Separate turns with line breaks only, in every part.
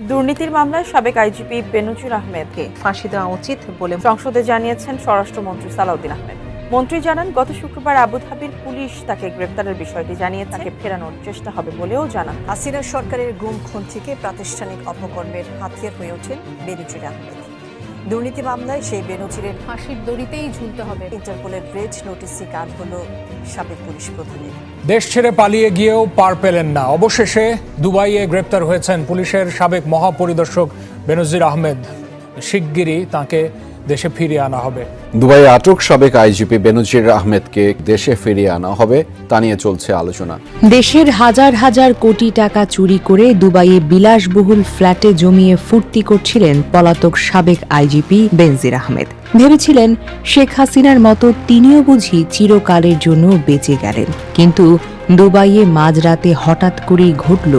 দুর্নীতির মামলায় সাবেক আইজিপি বেনজির আহমেদকে ফাঁসি দেওয়া উচিত বলে সংসদে জানিয়েছেন স্বরাষ্ট্রমন্ত্রী সালাউদ্দিন আহমেদ। মন্ত্রী জানান, গত শুক্রবার আবুধাবির পুলিশ তাকে গ্রেপ্তারের বিষয়টি জানিয়ে তাকে ফেরানোর চেষ্টা হবে বলেও জানান।
হাসিনা সরকারের গুম খুন থেকে প্রাতিষ্ঠানিক অপকর্মের হাতিয়ার হয়ে ওঠেন বেনজির আহমেদ। দুর্নীতি মামলায় সেই বেনজিরের
ফাঁসির দড়িতেই ঝুলতে হবে।
ইন্টারপোলের রেড নোটিশে কান হলো সাবেক পুলিশ প্রধানের।
দেশ ছেড়ে পালিয়ে গিয়েও পার পেলেন না, অবশেষে দুবাইয়ে গ্রেপ্তার হয়েছেন পুলিশের সাবেক মহাপরিদর্শক বেনজির আহমেদ। শিগগিরই তাকে দেশে ফিরিয়ে আনা হবে।
দুবাইয়ে আটক সাবেক আইজিপি বেনজির আহমেদকে দেশে ফিরিয়ে আনা হবে, তা নিয়ে চলছে আলোচনা।
দেশের হাজার হাজার কোটি টাকা চুরি করে দুবাইয়ে বিলাসবহুল ফ্ল্যাটে জমিয়ে ফুর্তি করছিলেন পলাতক সাবেক আইজিপি বেনজির আহমেদ। ভেবেছিলেন শেখ হাসিনার মতো তিনিও বুঝি চিরকালের জন্য বেঁচে গেলেন, কিন্তু দুবাইয়ে মাঝরাতে হঠাৎ করেই ঘটল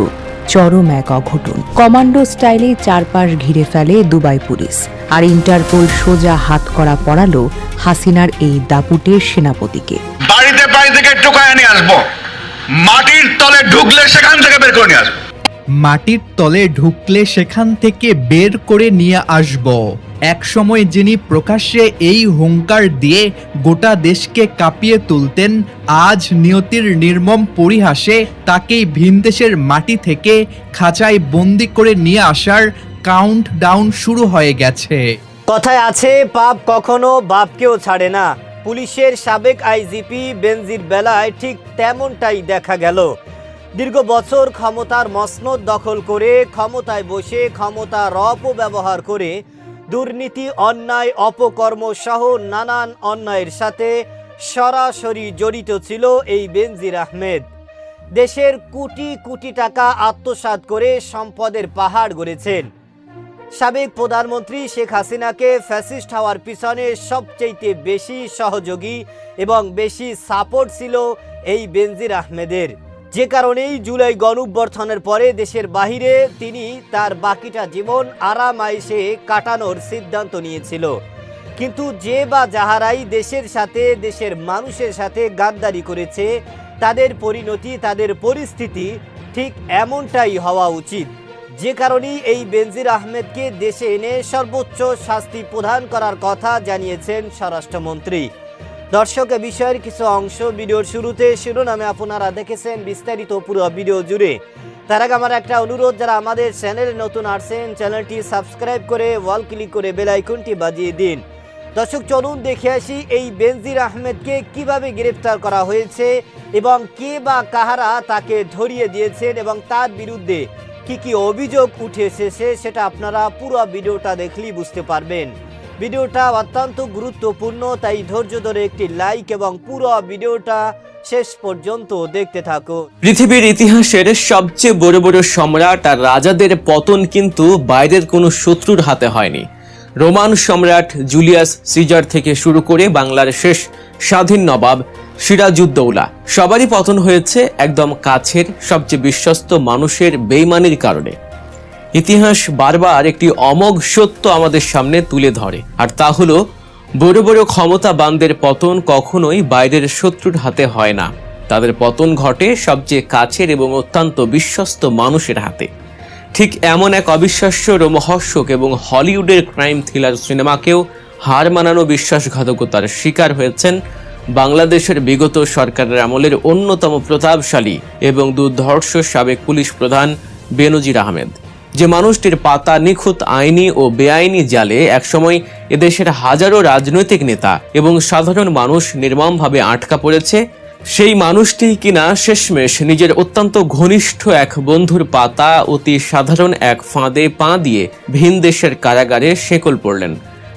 চরম এক অঘটন। কমান্ডো স্টাইলে চারপাশ ঘিরে ফেলে দুবাই পুলিশ, আর ইন্টারপোল সোজা হাত করা পড়ালো হাসিনার এই দাপুটের সেনাপতিকে।
বাড়িতে বাড়ি থেকে টোকায় নিয়ে আসবো, মাটির তলে ঢুকলে সেখান থেকে বের করে নিয়ে আসবো।
মাটির তলে ঢুকলে সেখান থেকে বের করে নিয়ে আসব। এক সময় যিনি প্রকাশ্যে এই হুঙ্কার দিয়ে গোটা দেশকে কাঁপিয়ে তুলতেন, আজ নিয়তির নির্মম পরিহাসে তাকেই ভিনদেশের মাটি থেকে খাঁচায় বন্দি করে নিয়ে আসার কাউন্ট ডাউন শুরু হয়ে গেছে।
কথায় আছে, পাপ কখনো বাপকেও ছাড়ে না। পুলিশের সাবেক আইজিপি বেনজির বেলায় ঠিক তেমনটাই দেখা গেল। দীর্ঘ বছর ক্ষমতার মসনদ দখল করে ক্ষমতায় বসে ক্ষমতার অপব্যবহার করে দুর্নীতি, অন্যায়, অপকর্ম সহ নানান অন্যায়ের সাথে সরাসরি জড়িত ছিল এই বেনজির আহমেদ। দেশের কোটি কোটি টাকা আত্মসাৎ করে সম্পদের পাহাড় গড়েছেন। সাবেক প্রধানমন্ত্রী শেখ হাসিনাকে ফ্যাসিস্ট হওয়ার পিছনে সবচেয়ে বেশি সহযোগী এবং বেশি সাপোর্ট ছিল এই বেনজির আহমেদের, যে কারণেই জুলাই গণঅভ্যুত্থানের পরে দেশের বাহিরে তিনি তার বাকিটা জীবন আরাম আয়েশে কাটানোর সিদ্ধান্ত নিয়েছিল। কিন্তু যে বা যাহারাই দেশের সাথে, দেশের মানুষের সাথে গাদ্দারি করেছে, তাদের পরিণতি, তাদের পরিস্থিতি ঠিক এমনটাই হওয়া উচিত। যে কারণেই এই বেনজির আহমেদকে দেশে এনে সর্বোচ্চ শাস্তি প্রদান করার কথা জানিয়েছেন স্বরাষ্ট্রমন্ত্রী। দর্শক, এ বিষয়ের কিছু অংশ ভিডিওর শুরুতে শিরোনামে আপনারা দেখেছেন, বিস্তারিত পুরো ভিডিও জুড়ে। তার আগে আমার একটা অনুরোধ, যারা আমাদের চ্যানেলে নতুন আসছেন চ্যানেলটি সাবস্ক্রাইব করে ওয়াল ক্লিক করে বেল আইকনটি বাজিয়ে দিন। দর্শক, চলুন দেখে আসি এই বেনজির আহমেদকে কিভাবে গ্রেফতার করা হয়েছে এবং কে বা কাহারা তাকে ধরিয়ে দিয়েছেন এবং তার বিরুদ্ধে কি কি অভিযোগ উঠে এসেছে সেটা আপনারা পুরো ভিডিওটা দেখলেই বুঝতে পারবেন। ভিডিওটা অত্যন্ত গুরুত্বপূর্ণ, তাই ধৈর্য ধরে একটি লাইক এবং পুরো ভিডিওটা শেষ পর্যন্ত দেখতে থাকো।
পৃথিবীর ইতিহাসের সবচেয়ে বড় বড় সম্রাট আর রাজাদের পতন কিন্তু বাইরের কোনো শত্রুর হাতে হয়নি। রোমান সম্রাট জুলিয়াস সিজার থেকে শুরু করে বাংলার শেষ স্বাধীন নবাব সিরাজউদ্দৌলা, সবারই পতন হয়েছে একদম কাছের সবচেয়ে বিশ্বস্ত মানুষের বেইমানির কারণে। ইতিহাস বারবার একটি অমোঘ সত্য আমাদের সামনে তুলে ধরে, আর তা হলো বড় বড় ক্ষমতাবানদের পতন কখনোই বাইরের শত্রুর হাতে হয় না। তাদের পতন ঘটে সবচেয়ে কাছের এবং অত্যন্ত বিশ্বস্ত মানুষের হাতে। ঠিক এমন এক অবিশ্বাস্য, রোমহর্ষক এবং হলিউডের ক্রাইম থ্রিলার সিনেমাকেও হার মানানো বিশ্বাসঘাতকতার শিকার হয়েছেন বাংলাদেশের বিগত সরকারের আমলের অন্যতম প্রতাপশালী এবং দুর্ধর্ষ সাবেক পুলিশ প্রধান বেনজির আহমেদ। যে মানুষটির পাতা নিখুঁত আইনি ও বেআইনি জালে একসময় এদেশের হাজারো রাজনৈতিক নেতা এবং সাধারণ মানুষ নির্মমভাবে আটকা পড়েছে, সেই মানুষটি কিনা শেষমেশ নিজের অত্যন্ত ঘনিষ্ঠ এক বন্ধুর পাতা অতি সাধারণ এক ফাঁদে পা দিয়ে ভিন দেশের কারাগারে শেকল পড়লেন।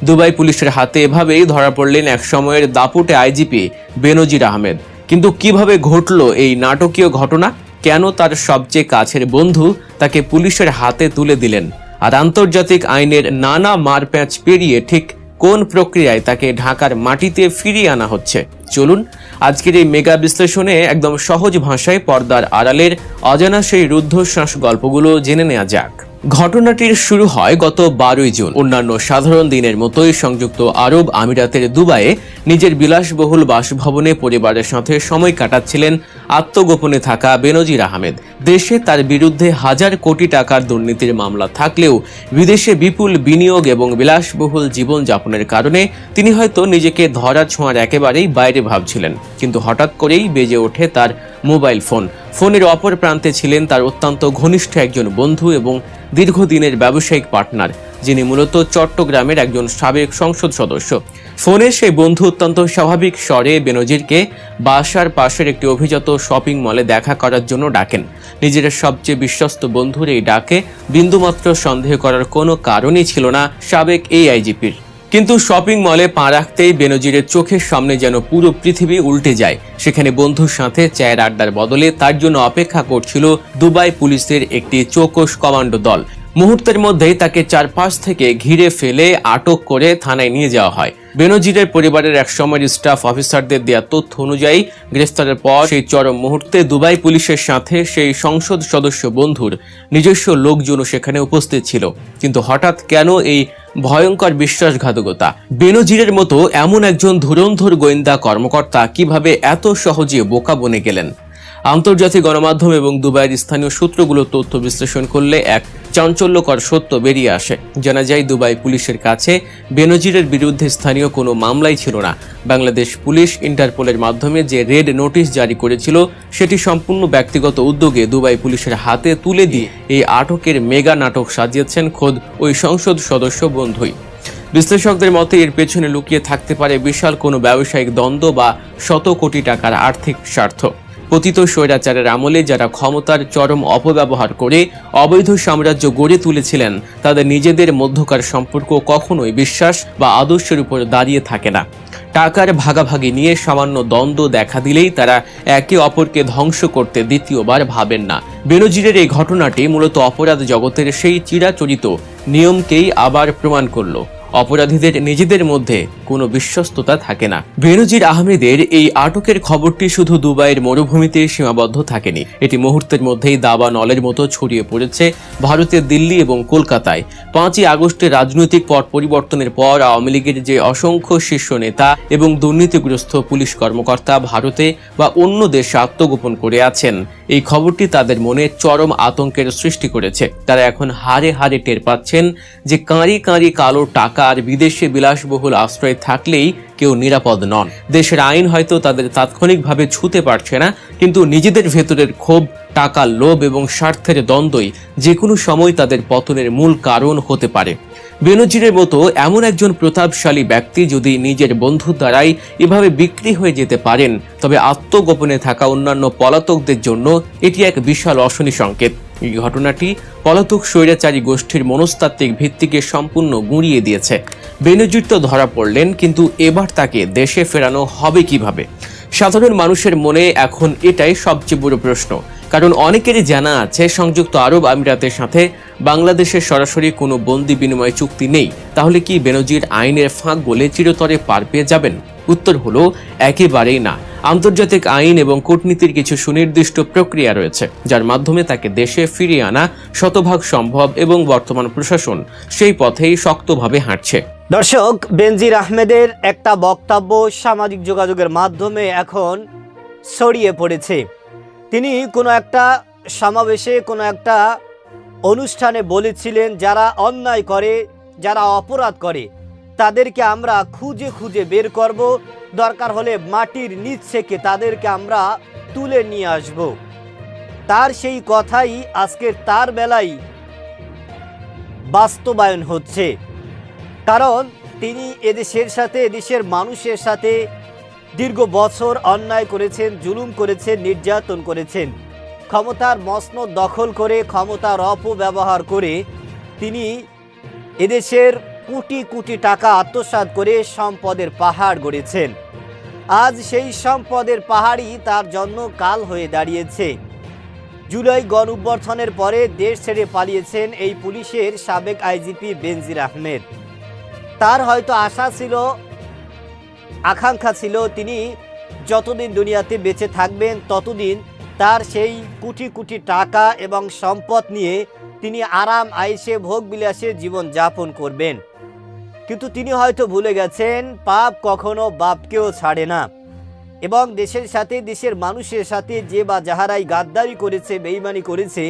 দুবাই পুলিশের হাতে এভাবেই ধরা পড়লেন এক সময়ের দাপুটে আইজিপি বেনজির আহমেদ। কিন্তু কিভাবে ঘটল এই নাটকীয় ঘটনা? কেন তার সবচেয়ে কাছের বন্ধু তাকে পুলিশের হাতে তুলে দিলেন? আর আন্তর্জাতিক আইনের নানা মারপ্যাঁচ পেরিয়ে ঠিক কোন প্রক্রিয়ায় তাকে ঢাকার মাটিতে ফিরিয়ে আনা হচ্ছে? চলুন আজকের এই মেগা বিশ্লেষণে একদম সহজ ভাষায় পর্দার আড়ালের অজানা সেই রুদ্ধশ্বাস গল্পগুলো জেনে নেওয়া যাক। ঘটনাটির শুরু হয় গত 12ই জুন। অন্যান্য সাধারণ দিনের মতোই সংযুক্ত আরব আমিরাতের দুবাইয়ে নিজের বিলাসবহুল বাসভবনে পরিবারের সাথে সময় কাটাচ্ছিলেন আত্মগোপনে থাকা বেনজির আহমেদ। দেশে তার বিরুদ্ধে হাজার কোটি টাকার দুর্নীতির মামলা থাকলেও বিদেশে বিপুল বিনিয়োগ এবং বিলাসবহুল জীবনযাপনের কারণে তিনি হয়তো নিজেকে ধরা ছোঁয়ার একেবারেই বাইরে ভাবছিলেন। কিন্তু হঠাৎ করেই বেজে ওঠে তার মোবাইল ফোন। ফোনের অপর প্রান্তে ছিলেন তার অত্যন্ত ঘনিষ্ঠ একজন বন্ধু এবং দীর্ঘদিনের ব্যবসায়িক পার্টনার, যিনি মূলত চট্টগ্রামের একজন সাবেক সংসদ সদস্য। ফোনে সেই বন্ধু অত্যন্ত স্বাভাবিক স্বরে বেনজিরকে বাসার পাশের একটি অভিজাত শপিং মলে দেখা করার জন্য ডাকেন। নিজের সবচেয়ে বিশ্বস্ত বন্ধুর এই ডাকে বিন্দুমাত্র সন্দেহ করার কোনো কারণই ছিল না সাবেক এই আইজিপির। কিন্তু শপিং মলে পা রাখতেই বেনজিরের চোখের সামনে যেন পুরো পৃথিবী উল্টে যায়। সেখানে বন্ধুর সাথে চায়ের আড্ডার বদলে তার জন্য অপেক্ষা করছিল দুবাই পুলিশের একটি চৌকস কমান্ডো দল। মুহূর্তের মধ্যেই তাকে চারপাশ থেকে ঘিরে ফেলে আটক করে থানায় নিয়ে যাওয়া হয়। বেনজিরের পরিবারের একসময়ের স্টাফ অফিসারদের দেওয়া তথ্য অনুযায়ী গ্রেফতারের পর সেই চরম মুহূর্তে দুবাই পুলিশের সাথে সেই সংসদ সদস্য বন্ধুর নিজস্ব লোকজনও সেখানে উপস্থিত ছিল। কিন্তু হঠাৎ কেন এই ভয়ঙ্কর বিশ্বাসঘাতকতা? বেনজিরের মতো এমন একজন ধুরন্ধর গোয়েন্দা কর্মকর্তা কিভাবে এত সহজে বোকা বনে গেলেন? আন্তর্জাতিক গণমাধ্যম এবং দুবাইয়ের স্থানীয় সূত্রগুলো তথ্য বিশ্লেষণ করলে এক চাঞ্চল্যকর সত্য বেরিয়ে আসে। জানা যায়, দুবাই পুলিশের কাছে বেনজিরের বিরুদ্ধে স্থানীয় কোনো মামলাই ছিল না। বাংলাদেশ পুলিশ ইন্টারপোলের মাধ্যমে যে রেড নোটিশ জারি করেছিল, সেটি সম্পূর্ণ ব্যক্তিগত উদ্যোগে দুবাই পুলিশের হাতে তুলে দিয়ে এই আটকের মেগা নাটক সাজিয়েছেন খোদ ওই সংসদ সদস্য বন্ধুই। বিশ্লেষকদের মতে এর পেছনে লুকিয়ে থাকতে পারে বিশাল কোনো ব্যবসায়িক দ্বন্দ্ব বা শত কোটি টাকার আর্থিক স্বার্থ। পতিত স্বৈরাচারের আমলে যারা ক্ষমতার চরম অপব্যবহার করে অবৈধ সাম্রাজ্য গড়ে তুলেছিলেন, তাদের নিজেদের মধ্যকার সম্পর্ক কখনোই বিশ্বাস বা আদর্শের উপর দাঁড়িয়ে থাকে না। টাকার ভাগাভাগি নিয়ে সামান্য দ্বন্দ্ব দেখা দিলেই তারা একে অপরকে ধ্বংস করতে দ্বিতীয়বার ভাবেন না। বেনজিরের এই ঘটনাটি মূলত অপরাধ জগতের সেই চিরাচরিত নিয়মকেই আবার প্রমাণ করল। অপরাধীদের নিজেদের মধ্যে কোনো বিশ্বস্ততা থাকে না। বেনজির আহমেদের এই আটকের খবরটি শুধু দুবাইয়ের মরুভূমিতে সীমাবদ্ধ থাকেনি, এটি মুহূর্তের মধ্যেই দাবা নলের মতো ছড়িয়ে পড়েছে ভারতের দিল্লি এবং কলকাতায়। 5ই আগস্টের রাজনৈতিক পট পরিবর্তনের পর আওয়ামী লীগের যে অসংখ্য শীর্ষ নেতা এবং দুর্নীতিগ্রস্ত পুলিশ কর্মকর্তা ভারতে বা অন্য দেশে আত্মগোপন করে আছেন, এই খবরটি তাদের মনে চরম আতঙ্কের সৃষ্টি করেছে। তারা এখন হাড়ে হাড়ে টের পাচ্ছেন যে কাঁড়ি কাঁড়ি কালো টাকা আর বিদেশে বিলাসবহুল আশ্রয় থাকলেই কেউ নিরাপদ নন। দেশের আইন হয়তো তাদের তাৎক্ষণিকভাবে ছুঁতে পারছে না, কিন্তু নিজেদের ভেতরের ক্ষোভ, টাকার লোভ এবং স্বার্থের দ্বন্দ্বই যে কোনো সময় তাদের পতনের মূল কারণ হতে পারে। বেনজিরের মতো এমন একজন প্রতাপশালী ব্যক্তি যদি নিজের বন্ধুর দ্বারাই এভাবে বিক্রি হয়ে যেতে পারেন, তবে আত্মগোপনে থাকা অন্যান্য পলাতকদের জন্য এটি এক বিশাল অশনি সংকেত। এই ঘটনাটি পলাতক স্বৈরাচারী গোষ্ঠীর মনস্তাত্ত্বিক ভিত্তিকে সম্পূর্ণ গুঁড়িয়ে দিয়েছে। বেনজির তো ধরা পড়লেন, কিন্তু এবার তাকে দেশে ফেরানো হবে কিভাবে? সাধারণ মানুষের মনে এখন এটাই সবচেয়ে বড় প্রশ্ন। কারণ অনেকেরই জানা আছে সংযুক্ত আরব আমিরাতের সাথে বাংলাদেশের সরাসরি কোনো বন্দি বিনিময় চুক্তি নেই। তাহলে কি বেনজির আইনের ফাঁক গলে চিরতরে পার পেয়ে যাবেন? উত্তর হলো একেবারেই না। আন্তর্জাতিক আইন এবং কূটনীতির কিছু সুনির্দিষ্ট প্রক্রিয়া রয়েছে, যার মাধ্যমে তাকে দেশে ফিরিয়ে আনা শতভাগ সম্ভব এবং বর্তমান প্রশাসন সেই পথেই শক্তভাবে হাঁটছে।
দর্শক, বেনজির আহমেদের একটা বক্তব্য সামাজিক যোগাযোগের মাধ্যমে এখন ছড়িয়ে পড়েছে। তিনি কোনো একটা সমাবেশে, কোনো একটা অনুষ্ঠানে বলেছিলেন, যারা অন্যায় করে, যারা অপরাধ করে, তাদেরকে আমরা খুঁজে খুঁজে বের করব, দরকার হলে মাটির নিচ থেকে তাদেরকে আমরা তুলে নিয়ে আসব। তার সেই কথাই আজকের তার বেলায় বাস্তবায়ন হচ্ছে। কারণ তিনি এদেশের সাথে, এদেশের মানুষের সাথে দীর্ঘ বছর অন্যায় করেছেন, জুলুম করেছেন, নির্যাতন করেছেন। ক্ষমতার মসনদ দখল করে, ক্ষমতার অপব্যবহার করে তিনি এদেশের কোটি কোটি টাকা আত্মসাৎ করে সম্পদের পাহাড় গড়েছেন। আজ সেই সম্পদের পাহাড়ই তার জন্য কাল হয়ে দাঁড়িয়েছে। জুলাই গণঅভ্যুত্থানের পরে দেশ ছেড়ে পালিয়েছেন এই পুলিশের সাবেক আইজিপি বেনজির আহমেদ। তার হয়তো আশা ছিল, আকাঙ্ক্ষা ছিল, তিনি যতদিন দুনিয়াতে বেঁচে থাকবেন ততদিন তার সেই কোটি কোটি টাকা এবং সম্পদ নিয়ে তিনি আরাম আয়েশে ভোগ বিলাসে জীবন যাপন করবেন। কিন্তু তিনি হয়তো ভুলে গেছেন পাপ কখনো বাপকেও ছাড়ে না, এবং দেশের সাথে দেশের মানুষের সাথে যে বা যাহারাই গাদ্দারি করেছে, বেঈমানি করেছে,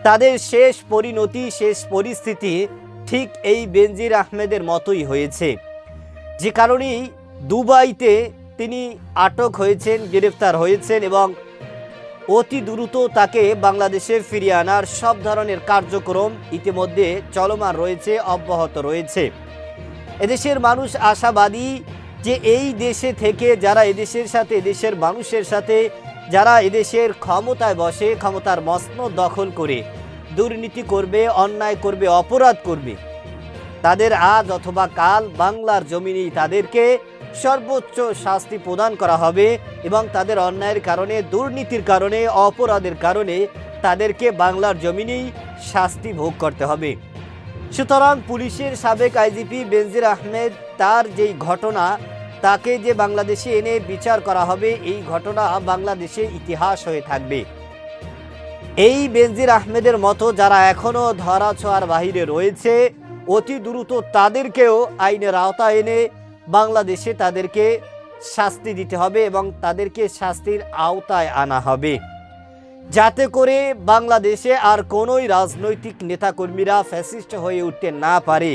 তাদের শেষ পরিণতি, শেষ পরিস্থিতি ঠিক এই বেনজির আহমেদের মতোই হয়েছে। যে কারণেই দুবাইতে তিনি আটক হয়েছেন, গ্রেফতার হয়েছেন এবং অতি দ্রুত তাকে বাংলাদেশে ফিরিয়ে আনার সব ধরনের কার্যক্রম ইতিমধ্যে চলমান রয়েছে, অব্যাহত রয়েছে। এদেশের মানুষ আশাবাদী যে এই দেশে থেকে যারা এদেশের সাথে, এদেশের মানুষের সাথে যারা এদেশের ক্ষমতায় বসে, ক্ষমতার মসনদ দখল করে দুর্নীতি করবে, অন্যায় করবে, অপরাধ করবে, তাদের আজ অথবা কাল বাংলার জমিনেই তাদেরকে সর্বোচ্চ শাস্তি প্রদান করা হবে এবং তাদের অন্যায়ের কারণে, দুর্নীতির কারণে, অপরাধের কারণে তাদেরকে বাংলার জমিনেই শাস্তি ভোগ করতে হবে। সুতরাং পুলিশের সাবেক আইজিপি বেনজির আহমেদ, তার যেই ঘটনা, তাকে যে বাংলাদেশে এনে বিচার করা হবে, এই ঘটনা বাংলাদেশে ইতিহাস হয়ে থাকবে। এই বেনজির আহমেদের মতো যারা এখনো ধরাছোঁয়ার বাহিরে রয়েছে, অতি দ্রুত তাদেরকেও আইনের আওতায় এনে বাংলাদেশে তাদেরকে শাস্তি দিতে হবে এবং তাদেরকে শাস্তির আওতায় আনা হবে, যাতে করে বাংলাদেশে আর কোনোই রাজনৈতিক নেতাকর্মীরা ফ্যাসিস্ট হয়ে উঠতে না পারে,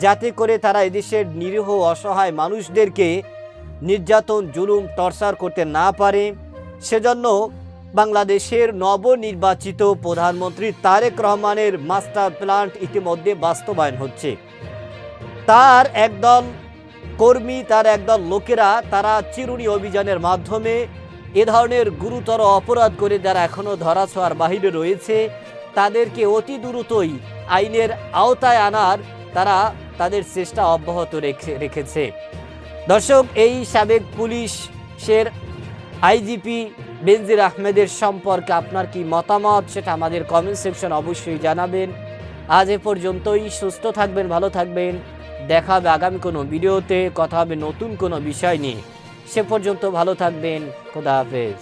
যাতে করে তারা এদেশের নিরীহ অসহায় মানুষদেরকে নির্যাতন, জুলুম, টর্চার করতে না পারে। সেজন্য বাংলাদেশের নবনির্বাচিত প্রধানমন্ত্রী তারেক রহমানের মাস্টার প্ল্যান ইতিমধ্যে বাস্তবায়ন হচ্ছে। তার একদল কর্মী, তার একদল লোকেরা, তারা চিরুনি অভিযানের মাধ্যমে এ ধরনের গুরুতর অপরাধ করে যারা এখনও ধরাছোঁয়ার বাহিরে রয়েছে, তাদেরকে অতি দ্রুতই আইনের আওতায় আনার তারা তাদের চেষ্টা অব্যাহত রেখেছে। দর্শক, এই সাবেক পুলিশের আইজিপি বেনজির আহমেদের সম্পর্কে আপনার কি মতামত, সেটা আমাদের কমেন্ট সেকশন অবশ্যই জানাবেন। আজ এ পর্যন্তই। সুস্থ থাকবেন, ভালো থাকবেন। দেখা হবে আগামী কোনো ভিডিওতে, কথা হবে নতুন কোনো বিষয় নিয়ে। সে পর্যন্ত ভালো থাকবেন। খোদা হাফেজ।